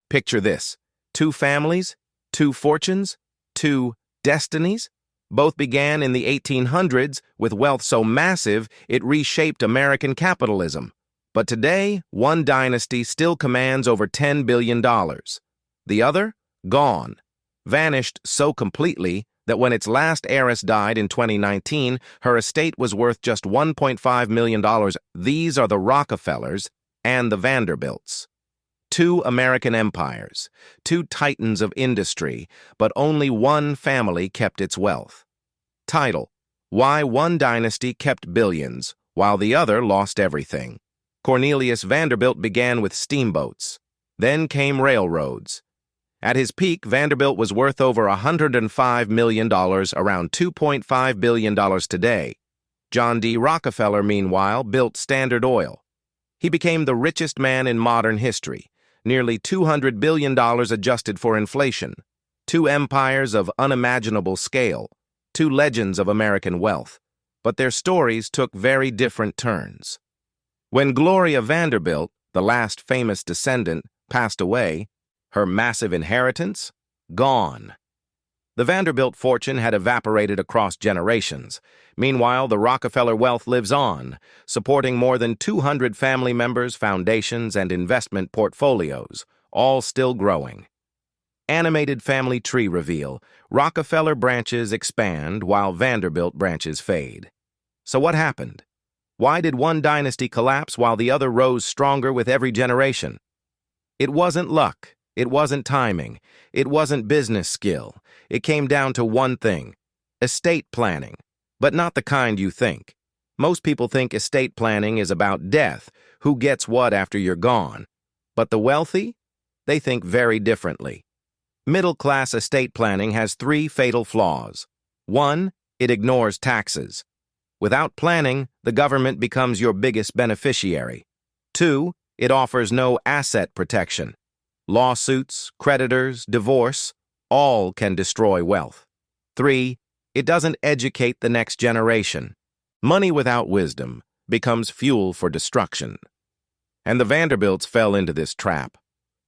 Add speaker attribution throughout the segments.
Speaker 1: Picture this: two families, two fortunes, two destinies. Both began in the 1800s with wealth so massive it reshaped American capitalism. But today, one dynasty still commands over $10 billion. The other, gone, vanished so completely that when its last heiress died in 2019, her estate was worth just $1.5 million. These are the Rockefellers and the Vanderbilts. Two American empires, two titans of industry, but only one family kept its wealth. Title: Why one dynasty kept billions, while the other lost everything. Cornelius Vanderbilt began with steamboats. Then came railroads. At his peak, Vanderbilt was worth over $105 million, around $2.5 billion today. John D. Rockefeller, meanwhile, built Standard Oil. He became the richest man in modern history, nearly $200 billion adjusted for inflation. Two empires of unimaginable scale, two legends of American wealth. But their stories took very different turns. When Gloria Vanderbilt, the last famous descendant, passed away, her massive inheritance? Gone. The Vanderbilt fortune had evaporated across generations. Meanwhile, the Rockefeller wealth lives on, supporting more than 200 family members, foundations, and investment portfolios, all still growing. Animated family tree reveal: Rockefeller branches expand while Vanderbilt branches fade. So what happened? Why did one dynasty collapse while the other rose stronger with every generation? It wasn't luck. It wasn't timing. It wasn't business skill. It came down to one thing: estate planning. But not the kind you think. Most people think estate planning is about death, who gets what after you're gone. But the wealthy? They think very differently. Middle-class estate planning has three fatal flaws. 1. It ignores taxes. Without planning, the government becomes your biggest beneficiary. 2. It offers no asset protection. Lawsuits, creditors, divorce, all can destroy wealth. 3. It doesn't educate the next generation. Money without wisdom becomes fuel for destruction. And the Vanderbilts fell into this trap.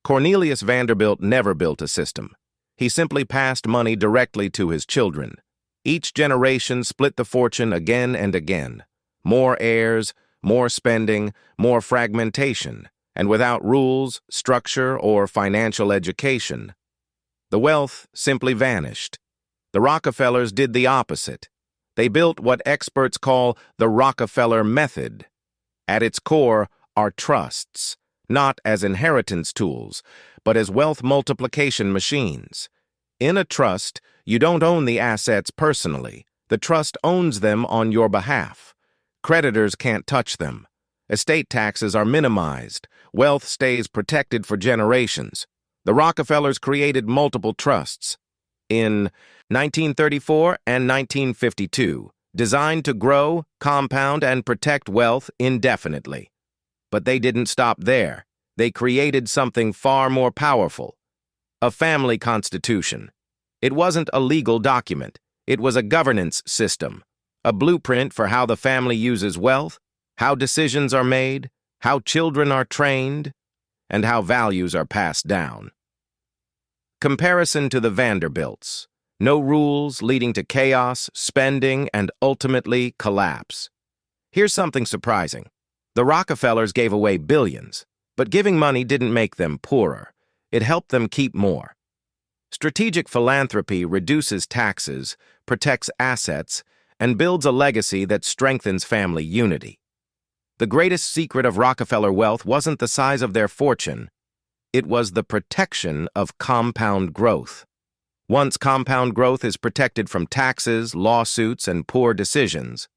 Speaker 1: Cornelius Vanderbilt never built a system. He simply passed money directly to his children. Each generation split the fortune again and again. More heirs, more spending, more fragmentation, and without rules, structure, or financial education. The wealth simply vanished. The Rockefellers did the opposite. They built what experts call the Rockefeller method. At its core are trusts, not as inheritance tools, but as wealth multiplication machines. In a trust, you don't own the assets personally. The trust owns them on your behalf. Creditors can't touch them. Estate taxes are minimized. Wealth stays protected for generations. The Rockefellers created multiple trusts in 1934 and 1952, designed to grow, compound, and protect wealth indefinitely. But they didn't stop there. They created something far more powerful: a family constitution. It wasn't a legal document. It was a governance system, a blueprint for how the family uses wealth, how decisions are made, how children are trained, and how values are passed down. Comparison to the Vanderbilts. No rules, leading to chaos, spending, and ultimately collapse. Here's something surprising. The Rockefellers gave away billions, but giving money didn't make them poorer. It helped them keep more. Strategic philanthropy reduces taxes, protects assets, and builds a legacy that strengthens family unity. The greatest secret of Rockefeller wealth wasn't the size of their fortune. It was the protection of compound growth. Once compound growth is protected from taxes, lawsuits, and poor decisions,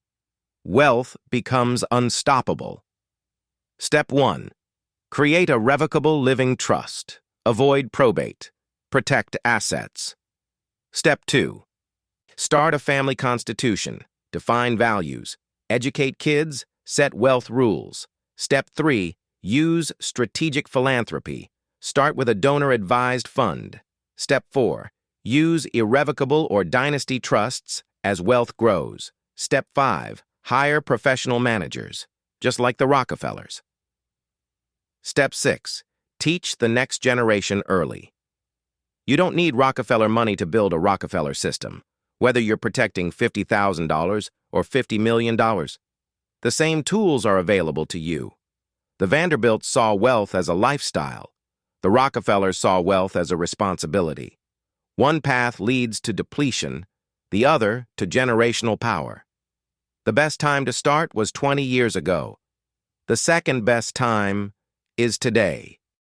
Speaker 1: wealth becomes unstoppable. Step 1. Create a revocable living trust. Avoid probate. Protect assets. Step 2. Start a family constitution. Define values. Educate kids. Set wealth rules. Step 3. Use strategic philanthropy. Start with a donor-advised fund. Step 4. Use irrevocable or dynasty trusts as wealth grows. Step 5. Hire professional managers, just like the Rockefellers. Step 6. Teach the next generation early. You don't need Rockefeller money to build a Rockefeller system, whether you're protecting $50,000 or $50 million. The same tools are available to you. The Vanderbilts saw wealth as a lifestyle. The Rockefellers saw wealth as a responsibility. One path leads to depletion, the other to generational power. The best time to start was 20 years ago. The second best time is today.